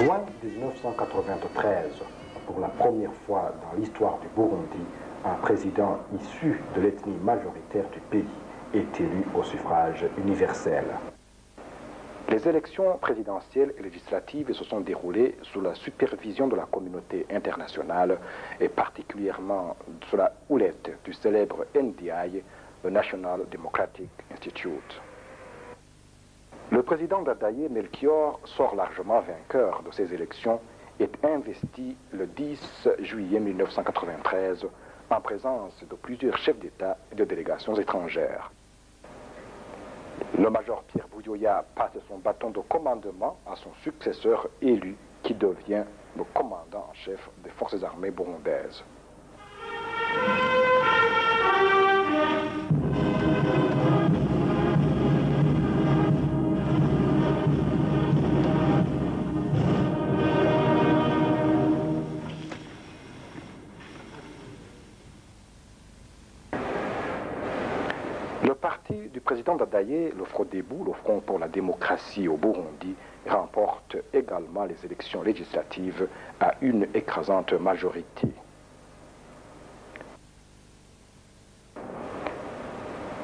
Juin 1993, pour la première fois dans l'histoire du Burundi, un président issu de l'ethnie majoritaire du pays est élu au suffrage universel. Les élections présidentielles et législatives se sont déroulées sous la supervision de la communauté internationale et particulièrement sous la houlette du célèbre NDI, le National Democratic Institute. Le président Dadaye, Melchior, sort largement vainqueur de ces élections et est investi le 10 juillet 1993 en présence de plusieurs chefs d'État et de délégations étrangères. Le major Pierre Buyoya passe son bâton de commandement à son successeur élu qui devient le commandant en chef des forces armées burundaises. Le parti du président Dadaye, le Frodebu, le Front pour la démocratie au Burundi, remporte également les élections législatives à une écrasante majorité.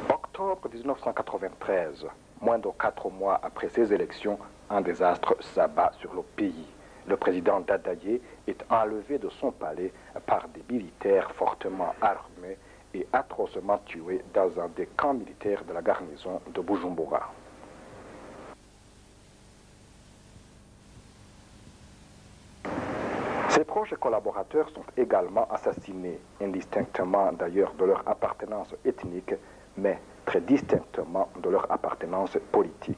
Octobre 1993, moins de 4 mois après ces élections, un désastre s'abat sur le pays. Le président Dadaye est enlevé de son palais par des militaires fortement armés et atrocement tué dans un des camps militaires de la garnison de Bujumbura. Ses proches collaborateurs sont également assassinés, indistinctement d'ailleurs de leur appartenance ethnique, mais très distinctement de leur appartenance politique.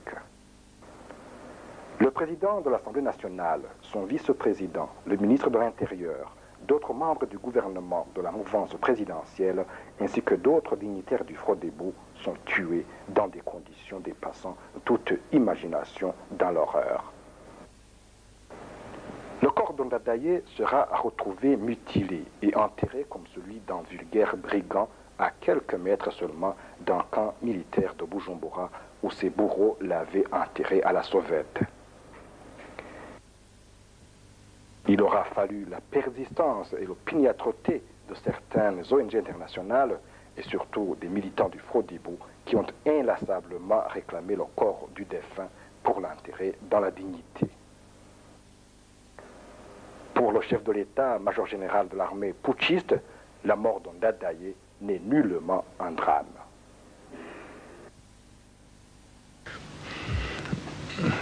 Le président de l'Assemblée nationale, son vice-président, le ministre de l'Intérieur, d'autres membres du gouvernement de la mouvance présidentielle ainsi que d'autres dignitaires du Frodebu sont tués dans des conditions dépassant toute imagination dans l'horreur. Le corps de Dadaye sera retrouvé mutilé et enterré comme celui d'un vulgaire brigand à quelques mètres seulement d'un camp militaire de Bujumbura où ses bourreaux l'avaient enterré à la sauvette. Il aura fallu la persistance et l'opiniâtreté de certaines ONG internationales et surtout des militants du Frodebu qui ont inlassablement réclamé le corps du défunt pour l'enterrer dans la dignité. Pour le chef de l'État, major général de l'armée putschiste, la mort de Dadaye n'est nullement un drame.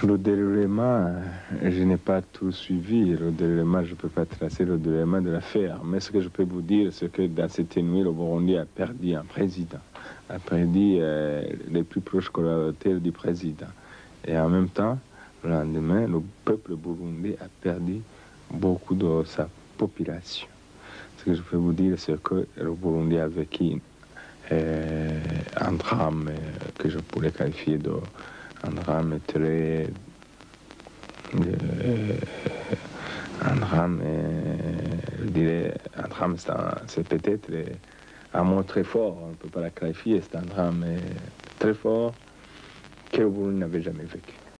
Le déroulement, je n'ai pas tout suivi. Le déroulement, je ne peux pas tracer le déroulement de l'affaire. Mais ce que je peux vous dire, c'est que dans cette nuit, le Burundi a perdu un président, a perdu les plus proches collaborateurs du président. Et en même temps, le lendemain, le peuple burundais a perdu beaucoup de sa population. Ce que je peux vous dire, c'est que le Burundi a vécu un drame que je pourrais qualifier de un drame très... un drame, je dirais, un drame, c'est peut-être un mot très fort, on ne peut pas la qualifier, c'est un drame très fort que le Burundi n'avait jamais vécu.